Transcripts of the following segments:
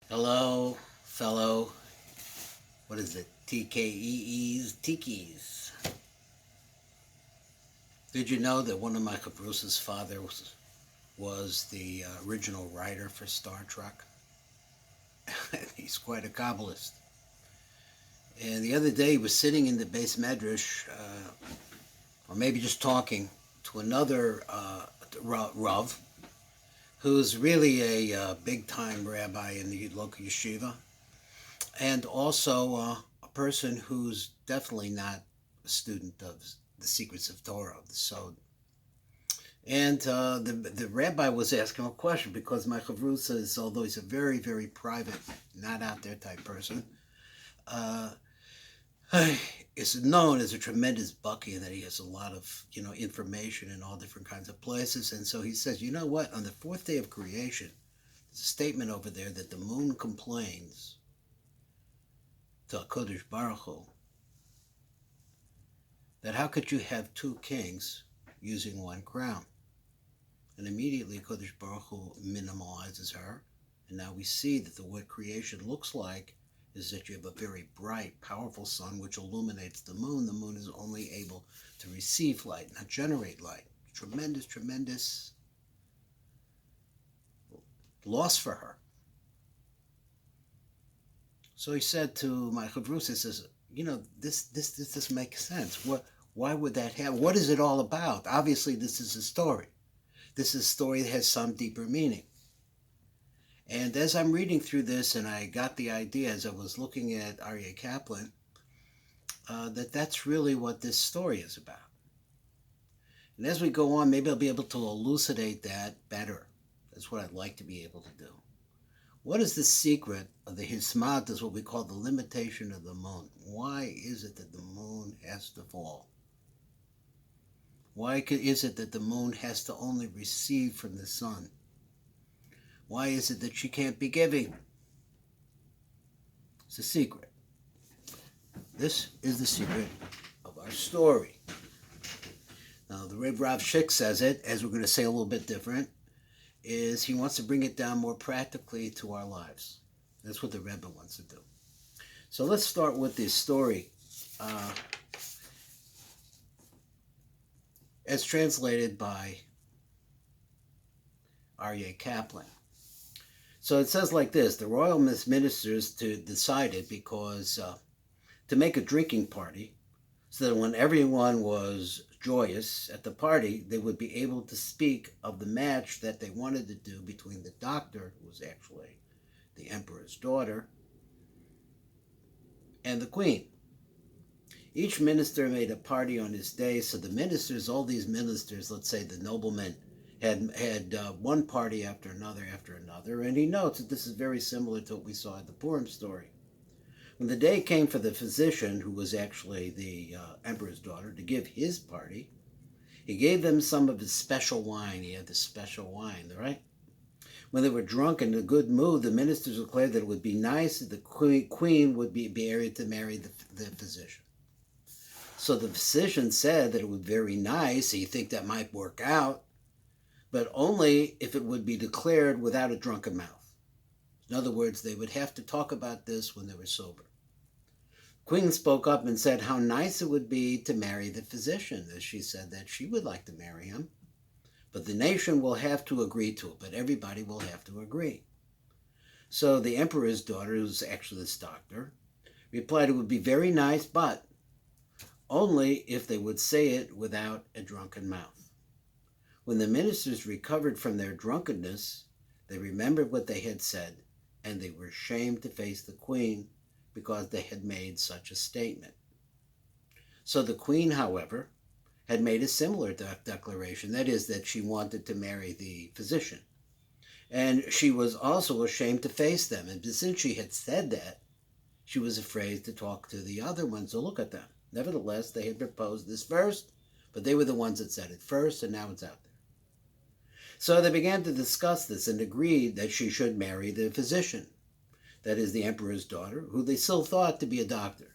Hello, fellow, what is it, T.K.E.'s, Tikis. Did you know that one of Michael Bruce's father was the original writer for Star Trek? He's quite a Kabbalist. And the other day he was sitting in the base medrash, or maybe just talking to another Rav, who's really a big-time rabbi in the local yeshiva, and also a person who's definitely not a student of the secrets of Torah, of the Sod. And the rabbi was asking a question because my chavrusa says, although he's a very, very private, not out there type person, uh, is known as a tremendous bucky and that he has a lot of, information in all different kinds of places. And so he says, you know what? On the fourth day of creation, there's a statement over there that the moon complains to HaKadosh Baruch Hu that how could you have two kings using one crown? And immediately HaKadosh Baruch Hu minimalizes her. And now we see that what creation looks like is that you have a very bright, powerful sun which illuminates the moon. The moon is only able to receive light, not generate light. Tremendous, tremendous loss for her. So he said to my chavrusa, he says, this makes sense. Why would that happen? What is it all about? Obviously, this is a story. This is a story that has some deeper meaning. And as I'm reading through this, and I got the idea as I was looking at ARYEH KAPLAN, that's really what this story is about. And as we go on, maybe I'll be able to elucidate that better. That's what I'd like to be able to do. What is the secret of the hismat, is what we call the limitation of the moon? Why is it that the moon has to fall? Why is it that the moon has to only receive from the sun? Why is it that she can't be giving? It's a secret. This is the secret of our story. Now, the Rav Schick says it, as we're going to say a little bit different, is he wants to bring it down more practically to our lives. That's what the Rebbe wants to do. So let's start with this story as translated by ARYEH KAPLAN. So it says like this: the royal ministers decided because to make a drinking party so that when everyone was joyous at the party, they would be able to speak of the match that they wanted to do between the doctor, who was actually the emperor's daughter, and the queen. Each minister made a party on his day, so the ministers, all these ministers, let's say the noblemen, had one party after another, and he notes that this is very similar to what we saw in the Purim story. When the day came for the physician, who was actually the emperor's daughter, to give his party, he gave them some of his special wine. He had the special wine, right? When they were drunk and in a good mood, the ministers declared that it would be nice if the queen would be able to marry the physician. So the physician said that it would be very nice. He think that might work out, but only if it would be declared without a drunken mouth. In other words, they would have to talk about this when they were sober. Queen spoke up and said how nice it would be to marry the physician, as she said that she would like to marry him. But the nation will have to agree to it, but everybody will have to agree. So the emperor's daughter, who's actually this doctor, replied it would be very nice, but only if they would say it without a drunken mouth. When the ministers recovered from their drunkenness, they remembered what they had said, and they were ashamed to face the queen because they had made such a statement. So the queen, however, had made a similar declaration, that is, that she wanted to marry the physician. And she was also ashamed to face them, and since she had said that, she was afraid to talk to the other ones to look at them. Nevertheless, they had proposed this first, but they were the ones that said it first, and now it's out there. So they began to discuss this and agreed that she should marry the physician, that is the emperor's daughter, who they still thought to be a doctor.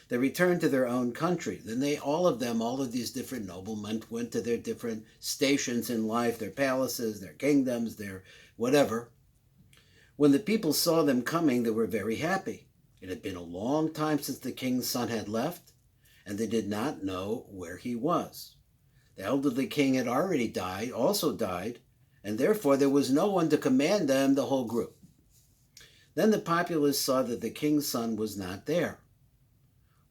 They returned to their own country. Then all of these different noblemen went to their different stations in life, their palaces, their kingdoms, their whatever. When the people saw them coming, they were very happy. It had been a long time since the king's son had left, and they did not know where he was. The elderly king had already died, and therefore there was no one to command them, the whole group. Then the populace saw that the king's son was not there.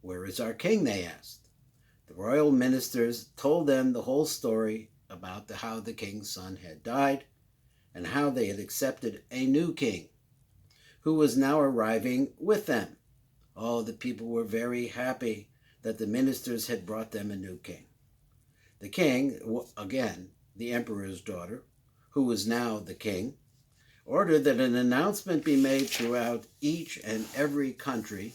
"Where is our king?" they asked. The royal ministers told them the whole story about how the king's son had died and how they had accepted a new king who was now arriving with them. Oh, the people were very happy that the ministers had brought them a new king. The king, again, the emperor's daughter, who was now the king, ordered that an announcement be made throughout each and every country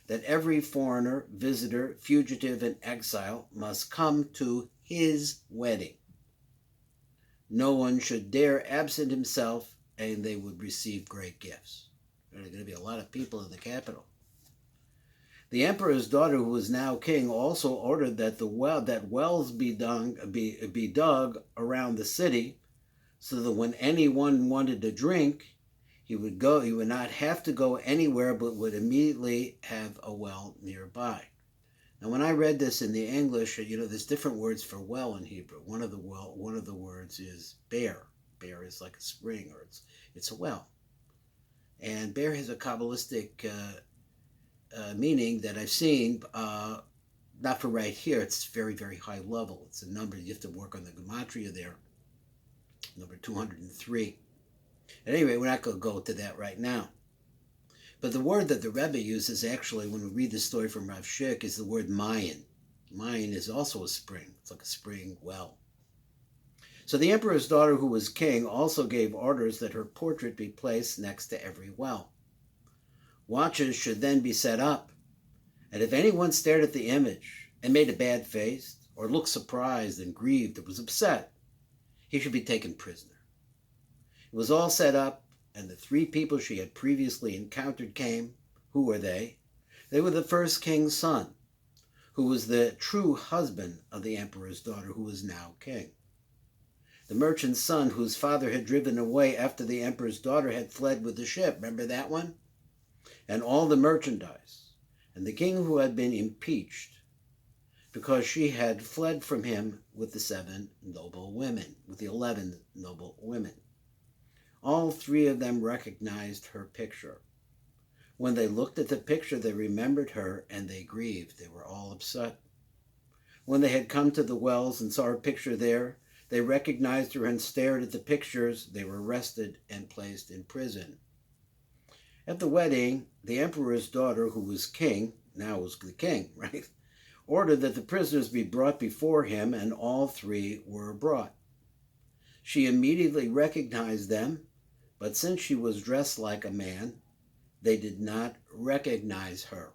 that every foreigner, visitor, fugitive, and exile must come to his wedding. No one should dare absent himself, and they would receive great gifts. There are going to be a lot of people in the capital. The emperor's daughter, who was now king, also ordered that wells be dug around the city, so that when anyone wanted to drink, he would not have to go anywhere, but would immediately have a well nearby. Now, when I read this in the English, there's different words for well in Hebrew. One of the words is bear. Bear is like a spring, or it's a well. And bear has a Kabbalistic meaning that I've seen, not for right here. It's very, very high level. It's a number, you have to work on the gematria there. Number 203. At any rate, we're not going to go to that right now. But the word that the Rebbe uses, actually, when we read the story from Rav SCHICK, is the word mayin. Mayin is also a spring. It's like a spring well. So the emperor's daughter, who was king, also gave orders that her portrait be placed next to every well. Watches should then be set up, and if anyone stared at the image and made a bad face, or looked surprised and grieved or was upset, he should be taken prisoner. It was all set up, and the 3 people she had previously encountered came. Who were they? They were the first king's son, who was the true husband of the emperor's daughter, who was now king. The merchant's son, whose father had driven away after the emperor's daughter had fled with the ship. Remember that one? And all the merchandise. And the king who had been impeached because she had fled from him with the 7 noble women, with the 11 noble women. All 3 of them recognized her picture. When they looked at the picture, they remembered her, and they grieved. They were all upset. When they had come to the wells and saw her picture there, they recognized her and stared at the pictures. They were arrested and placed in prison. At the wedding, the emperor's daughter, who was king, now was the king, right, ordered that the prisoners be brought before him, and all 3 were brought. She immediately recognized them, but since she was dressed like a man, they did not recognize her.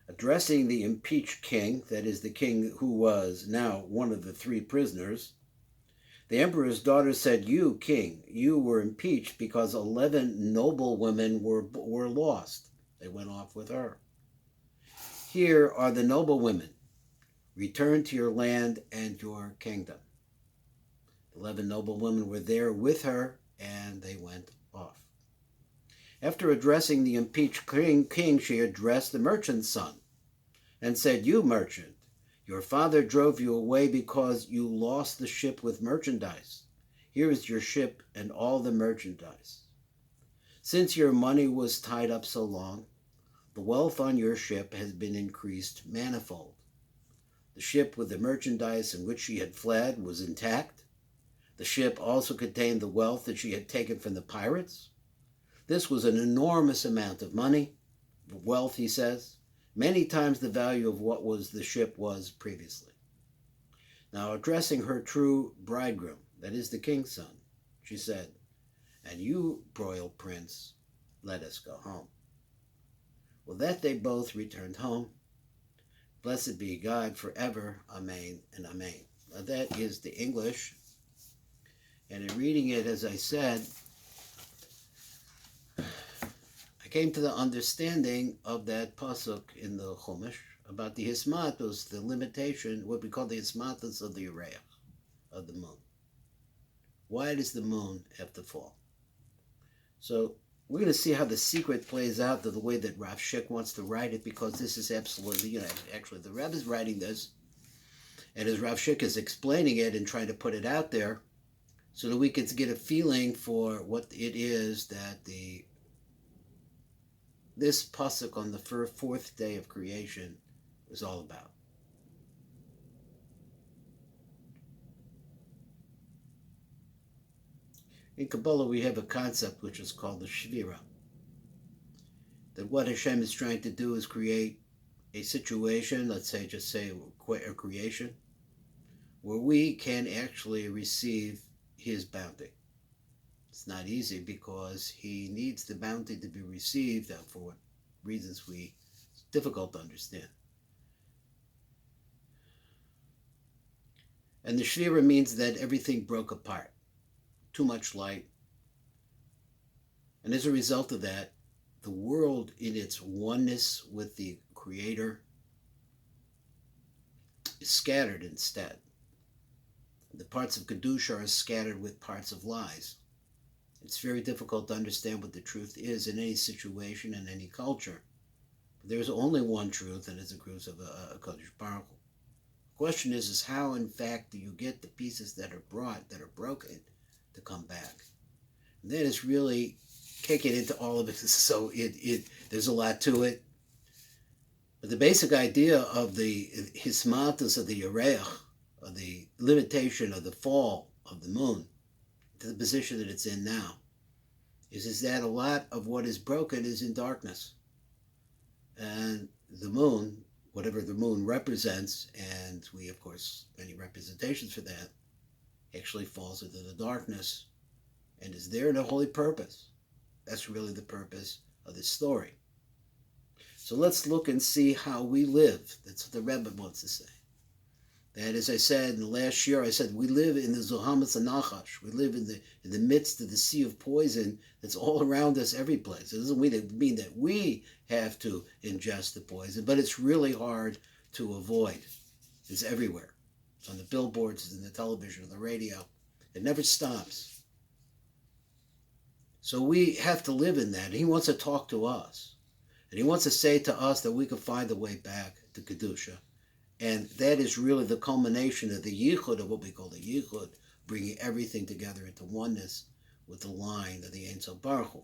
Addressing the impeached king, that is the king who was now one of the 3 prisoners, the emperor's daughter said, "You, king, you were impeached because 11 noble women were lost." They went off with her. "Here are the noble women. Return to your land and your kingdom." 11 noble women were there with her, and they went off. After addressing the impeached king, she addressed the merchant's son and said, "You, merchant, your father drove you away because you lost the ship with merchandise. Here is your ship and all the merchandise. Since your money was tied up so long, the wealth on your ship has been increased manifold. The ship with the merchandise in which she had fled was intact. The ship also contained the wealth that she had taken from the pirates. This was an enormous amount of money, wealth, he says, many times the value of what the ship was previously." Now, addressing her true bridegroom, that is the king's son, she said, "And you, royal prince, let us go home." Well, that they both returned home. Blessed be God forever. Amen and amen. Now, that is the English. And in reading it, as I said, I came to the understanding of that pasuk in the Chumash about the hismatos, the limitation, what we call the hismatos of the ARYEH, of the moon. Why does the moon have to fall? So we're going to see how the secret plays out to the way that Rav Schick wants to write it, because this is absolutely, actually the Rebbe is writing this, and as Rav Schick is explaining it and trying to put it out there, so that we can get a feeling for what it is that this pasuk on the fourth day of creation is all about. In Kabbalah, we have a concept which is called the Shvira. That what Hashem is trying to do is create a situation, let's say, just say a creation, where we can actually receive His bounty. It's not easy because He needs the bounty to be received, for what reasons it's difficult to understand. And the Shvira means that everything broke apart. Too much light. And as a result of that, the world in its oneness with the Creator is scattered instead. The parts of Kedusha are scattered with parts of lies. It's very difficult to understand what the truth is in any situation, in any culture. But there's only one truth, and it's the truth of a Kodesh Baruch Hu. The question is how, in fact, do you get the pieces that are broken, to come back? And that is really kicking into all of it. So there's a lot to it. But the basic idea of the hismatus of the ARYEH, of the limitation of the fall of the moon to the position that it's in now, is that a lot of what is broken is in darkness. And the moon, whatever the moon represents, and we, of course, many representations for that, actually falls into the darkness and is there in a holy purpose. That's really the purpose of this story. So let's look and see how we live. That's what the Rebbe wants to say. That, as I said in the last year, I said we live in the Zohamas Anachash. We live in the midst of the sea of poison that's all around us every place. It doesn't mean that we have to ingest the poison, but it's really hard to avoid. It's everywhere. It's on the billboards, it's in the television, on the radio. It never stops. So we have to live in that. He wants to talk to us. And he wants to say to us that we can find a way back to Kedusha. And that is really the culmination of the yichud, of what we call the yichud, bringing everything together into oneness with the line of the Ein Sof Baruch Hu.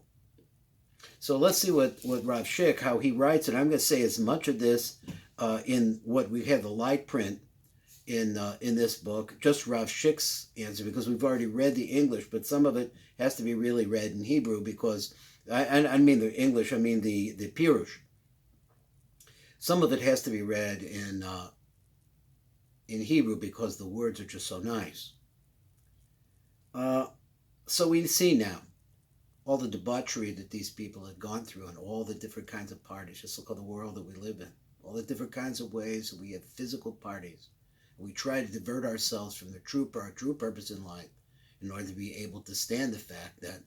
So let's see what Rav Schick, how he writes it. I'm going to say as much of this in what we have, the light print, in this book, just Rav Schick's answer, because we've already read the English, but some of it has to be really read in Hebrew, because I mean the English, I mean the PIRUSH. Some of it has to be read in Hebrew because the words are just so nice. So we see now all the debauchery that these people had gone through, and all the different kinds of parties. Just look at the world that we live in, all the different kinds of ways that we have physical parties. We try to divert ourselves from our true purpose in life, in order to be able to stand the fact that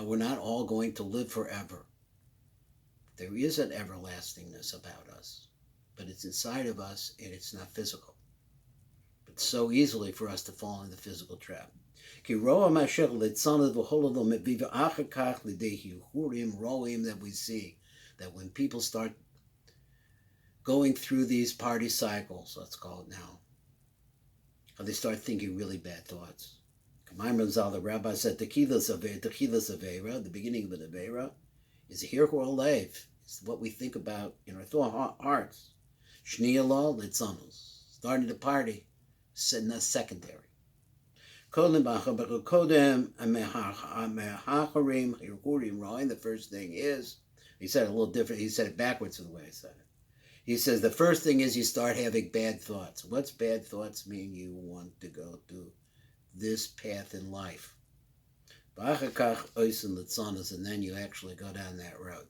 we're not all going to live forever. There is an everlastingness about us, but it's inside of us and it's not physical. But so easily for us to fall in the physical trap. That we see that when people start going through these party cycles, let's call it now, how they start thinking really bad thoughts. The rabbi said, Techilas Aveira, the beginning of an Aveira, is here who lev. It's what we think about in our hearts. Shniyala Litzanos, starting the party, secondary. The first thing is, he said it a little different, he said it backwards from the way I said it. He says the first thing is you start having bad thoughts. What's bad thoughts mean? You want to go to this path in life. And then you actually go down that road.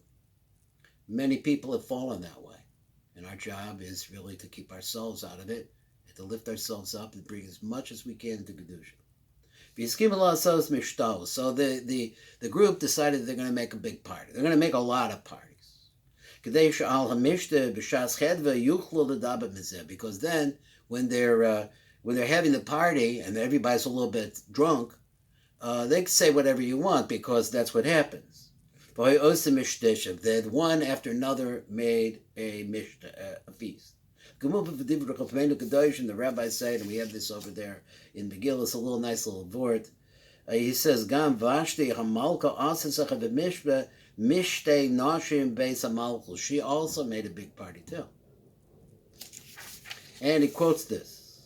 Many people have fallen that way. And our job is really to keep ourselves out of it, and to lift ourselves up and bring as much as we can to Kedusha. So the group decided they're going to make a big party. They're going to make a lot of parties. Because then when they're having the party and everybody's a little bit drunk, they can say whatever you want, because that's what happens. That one after another made a feast. And the rabbi said, and we have this over there in Megillah, it's a little nice little vort. He says, Gam Vashti Hamalka Asasach of the Mishte Nashim Beis Hamalchus. She also made a big party too. And he quotes this.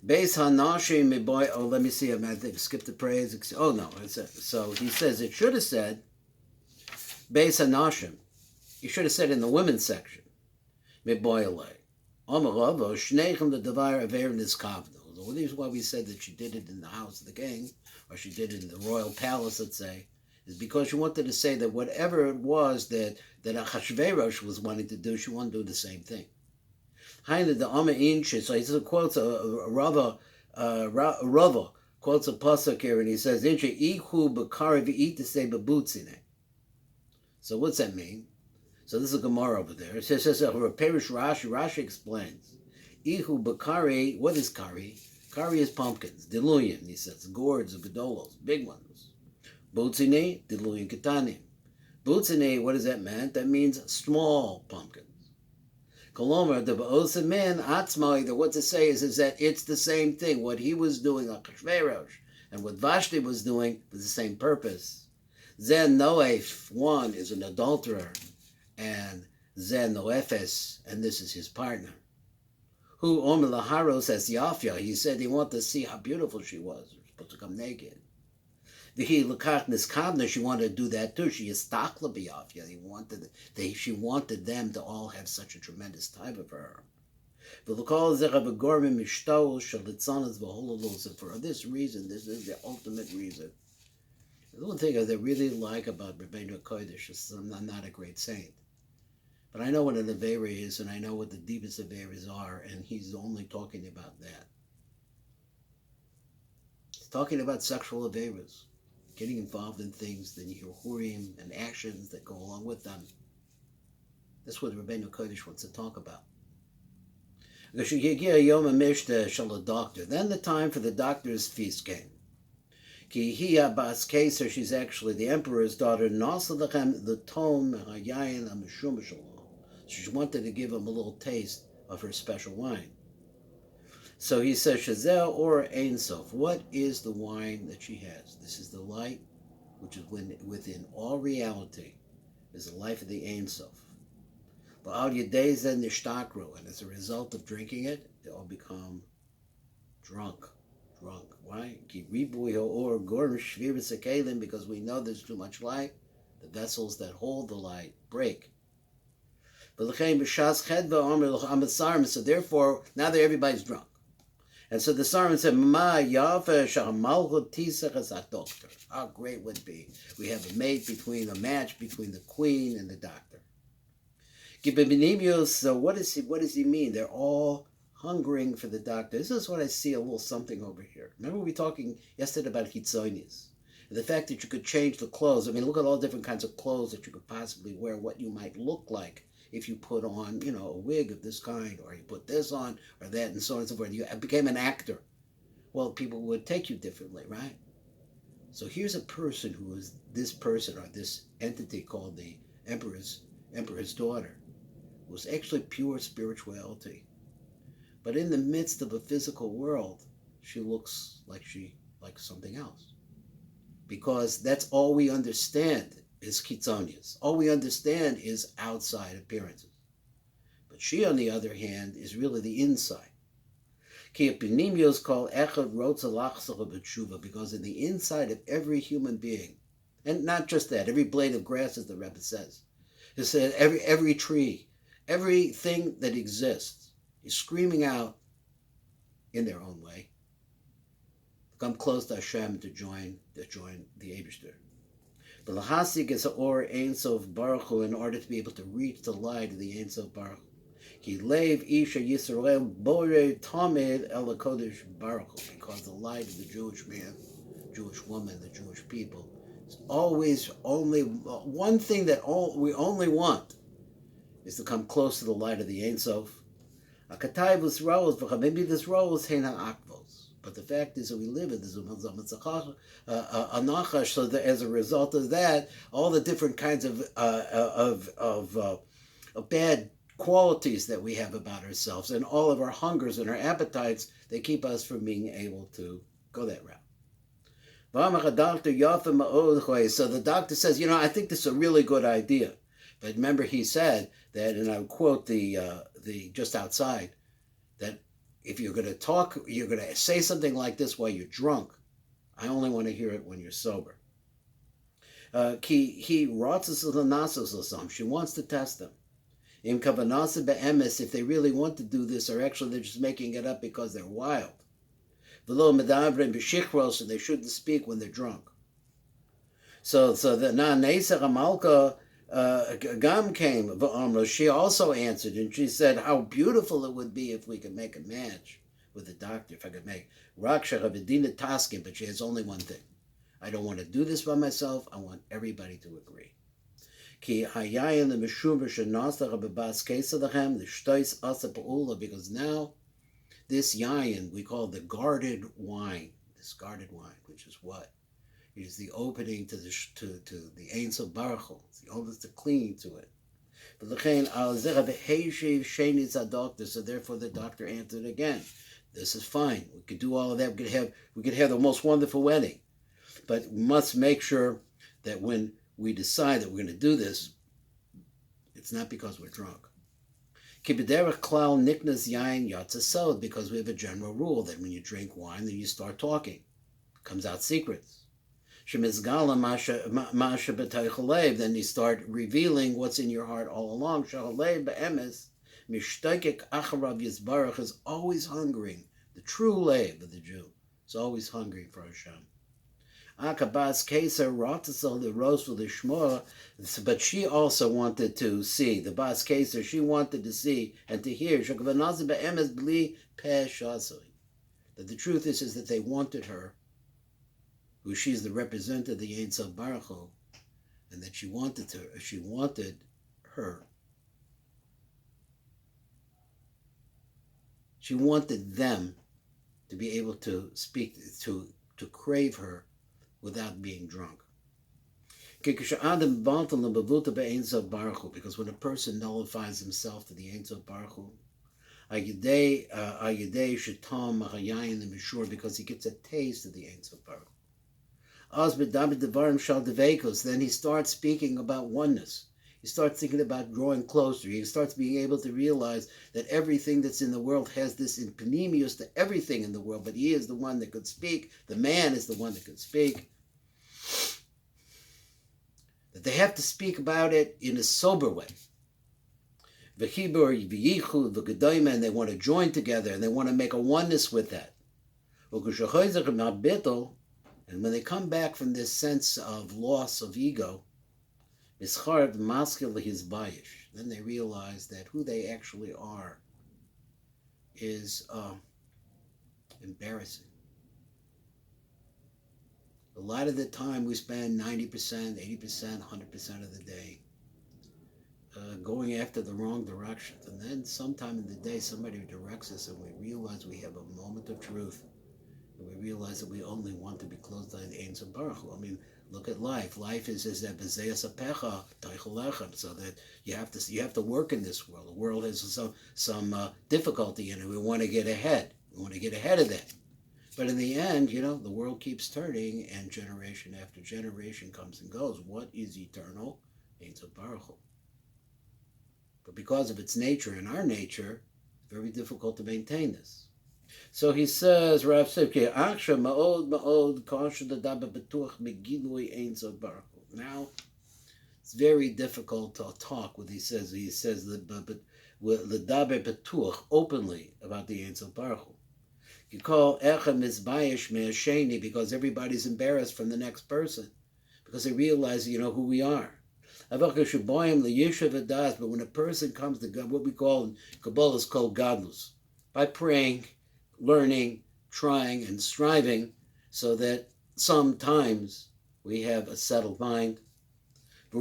Beis Hanashim Miboy. Oh, let me see. I think skip the praise. Oh no. So he says it should have said Beis Hanashim. He should have said in the women's section. Miboyle. Omaravo Shnechem the Devar Aver Niskavnu. The reason why we said that she did it in the house of the king, or she did it in the royal palace, let's say, is because she wanted to say that whatever it was that Achashverosh was wanting to do, she wanted to do the same thing. So he quotes a Rava quotes a pasuk here, and he says, so what's that mean? So this is a Gemara over there. It says, PIRUSH Rashi explains, Ihu Bakari, what is kari? Kari is pumpkins. Diluyin, he says, gourds of gedolos, big ones. Butzine, diluyin ketanim. Butzine, what does that mean? That means small pumpkins. Kolomar, the ba'osa men, atzma, what to say is that it's the same thing. What he was doing, Achashverosh, and what Vashti was doing was the same purpose. Zen Noef, one is an adulterer, and Zen Noefes, and this is his partner. Who Omer Laharos as Yafia, he said he wanted to see how beautiful she was. She was supposed to come naked. Vihi Lakach Niskabna, she wanted to do that too. She is Takla Biyafia. She wanted them to all have such a tremendous time of her. And for this reason, this is the ultimate reason. The one thing I really like about Rabbeinu Kodesh is I'm not a great saint. But I know what an Avera is, and I know what the deepest Averas are, and he's only talking about that. He's talking about sexual Averas, getting involved in things, the Yehurim, and actions that go along with them. That's what Rabbeinu Kodesh wants to talk about. Then the time for the doctor's feast came. Ki hiya bas Keser, she's actually the emperor's daughter. Nasa lechem the tom hayayin amishum shalom. She wanted to give him a little taste of her special wine. So he says, Shazel or Ein Sof. What is the wine that she has? This is the light, which is within all reality, is the life of the Ein Sof. Ba'al Yedei Zen Nishtakru, and as a result of drinking it, they all become drunk. Why? Because we know there's too much light. The vessels that hold the light break. So therefore, now that everybody's drunk. And so the Sarman said, how great would it be? We have a match between the queen and the doctor. So what does he mean? They're all hungering for the doctor. This is what I see a little something over here. Remember we were talking yesterday about Hitzonis. The fact that you could change the clothes. I mean, look at all different kinds of clothes that you could possibly wear, what you might look like if you put on, a wig of this kind, or you put this on, or that, and so on and so forth. You became an actor. Well, people would take you differently, right? So here's a person who is this person, or this entity called the emperor's daughter, who was actually pure spirituality. But in the midst of a physical world, she looks like something else. Because that's all we understand is chitzonius. All we understand is outside appearances. But she, on the other hand, is really the inside. Because in the inside of every human being, and not just that, every blade of grass, as the Rebbe says, it said every tree, everything that exists is screaming out in their own way, come close to Hashem to join the Eibishter. But lahasik is or Ein Sof Baruch Hu, in order to be able to reach the light of the Ein Sof Baruch Hu. Ki leiv isha Yisrael bore tamed el kodesh Baruch Hu, because the light of the Jewish man, Jewish woman, the Jewish people is always only one thing that we only want is to come close to the light of the Ein Sof. Maybe this rose hena akvos. But the fact is that we live in this anachash, so that as a result of that, all the different kinds of bad qualities that we have about ourselves and all of our hungers and our appetites, they keep us from being able to go that route. So the doctor says, I think this is a really good idea. But remember, he said that, and I quote the just outside, that if you're going to talk, you're going to say something like this while you're drunk. I only want to hear it when you're sober. She wants to test them. If they really want to do this, or actually they're just making it up because they're wild. And they shouldn't speak when they're drunk. So the Neisach Amalka Gam came. She also answered, and she said how beautiful it would be if we could make a match with the doctor. If I could make Raksha Rabedina Taskin, but she has only one thing. I don't want to do this by myself. I want everybody to agree. Because now this yayin we call the guarded wine. This guarded wine, which is what? It is the opening to the Ein Sof Baruch Hu. It's the oldest to cling to it. So therefore the doctor answered again. This is fine. We could do all of that. We could have the most wonderful wedding. But we must make sure that when we decide that we're going to do this, it's not because we're drunk. Because we have a general rule that when you drink wine, then you start talking. It comes out secrets. Then you start revealing what's in your heart all along. Is always hungering. The true leib of the Jew is always hungry for Hashem. But she also wanted to see, the Bas Keser, she wanted to see and to hear that the truth is that they wanted her, who she's the representative of the Ein Sof Baruch Hu, and that she wanted her. She wanted them to be able to speak, to crave her without being drunk. Because when a person nullifies himself to the Ein Sof Baruch Hu, because he gets a taste of the Ein Sof Baruch Hu. Then he starts speaking about oneness. He starts thinking about growing closer. He starts being able to realize that everything that's in the world has this in panemius to everything in the world, but he is the one that could speak. The man is the one that could speak. That they have to speak about it in a sober way. And they want to join together, and they want to make a oneness with that. And when they come back from this sense of loss of ego, then they realize that who they actually are is embarrassing. A lot of the time we spend 90%, 80%, 100% of the day going after the wrong directions. And then sometime in the day somebody directs us and we realize we have a moment of truth. And we realize that we only want to be close to the Ein Sof Baruch Hu. I mean, look at life. Life is that so that you have to work in this world. The world has some difficulty in it. We want to get ahead. We want to get ahead of that. But in the end, the world keeps turning, and generation after generation comes and goes. What is eternal? Ein Sof Baruch Hu. But because of its nature and our nature, it's very difficult to maintain this. So he says, Rav Sipke, now, it's very difficult to talk what he says. He says l'daber betuach, openly about the Ein Sof Baruch Hu. You call echem mizbayesh me'asheni because everybody's embarrassed from the next person because they realize, who we are. But when a person comes to God, what we call in Kabbalah is called gadlus, by praying, learning, trying, and striving, so that sometimes we have a settled mind. That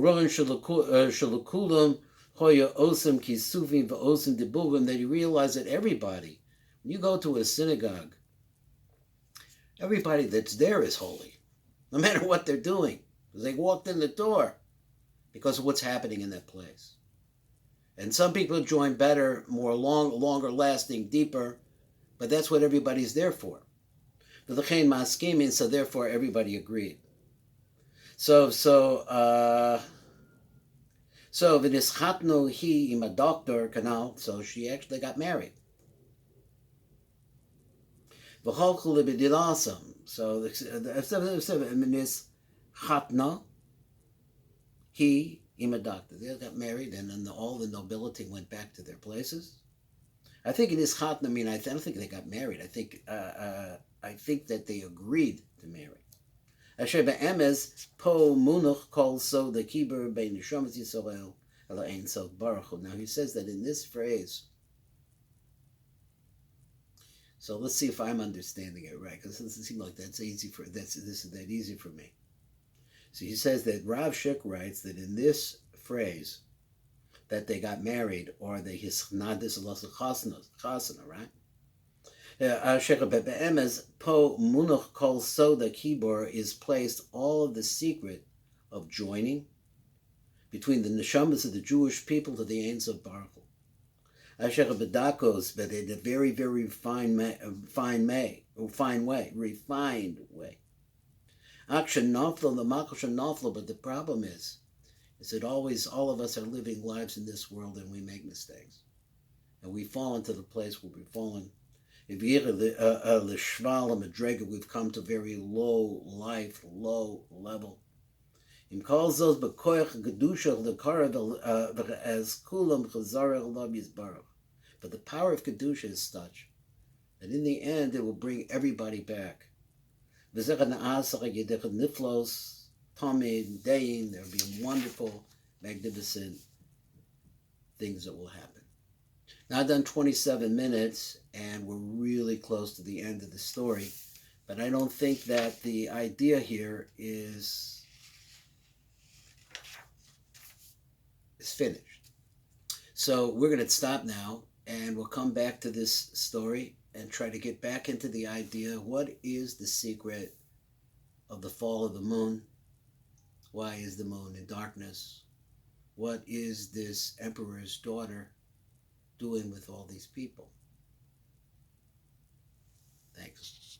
you realize that everybody, when you go to a synagogue, Everybody that's there is holy, no matter what they're doing, because they walked in the door because of what's happening in that place. And some people join better, more longer lasting, deeper, but that's what everybody's there for. V'lechein ma'askimin, so therefore everybody agreed. So v'nischatnu hi im a doctor canal, so she actually got married. V'cholchu lebidilasam, so v'nischatnu he im a doctor. They got married, and then all the nobility went back to their places. I think in ischatnu, I mean, I don't think they got married. I think that they agreed to marry. Asher be'emes po munuch kol so the kiber bein neshamas Yisrael ela ein so baruch hu. Now he says that in this phrase. So let's see if I'm understanding it right, because it doesn't seem like that's easy for that easy for me. So he says that Rav Schick writes that in this phrase that they got married, or the hisnadis chasana, right? Po munuch kol soda kibor is placed all of the secret of joining between the neshamas of the Jewish people to the Ein Sof Baruch Hu. Asher bedakos, but in a very, very refined way. Akshen naflo the makoshen naflo, but the problem is that always all of us are living lives in this world, and we make mistakes, and we fall into the place where we've fallen. We've come to very low life, low level. But the power of Kedusha is such that in the end it will bring everybody back. There'll be wonderful, magnificent things that will happen. Now I've done 27 minutes, and we're really close to the end of the story, but I don't think that the idea here is finished. So we're going to stop now, and we'll come back to this story and try to get back into the idea, what is the secret of the fall of the moon? Why is the moon in darkness? What is this emperor's daughter doing with all these people? Thanks.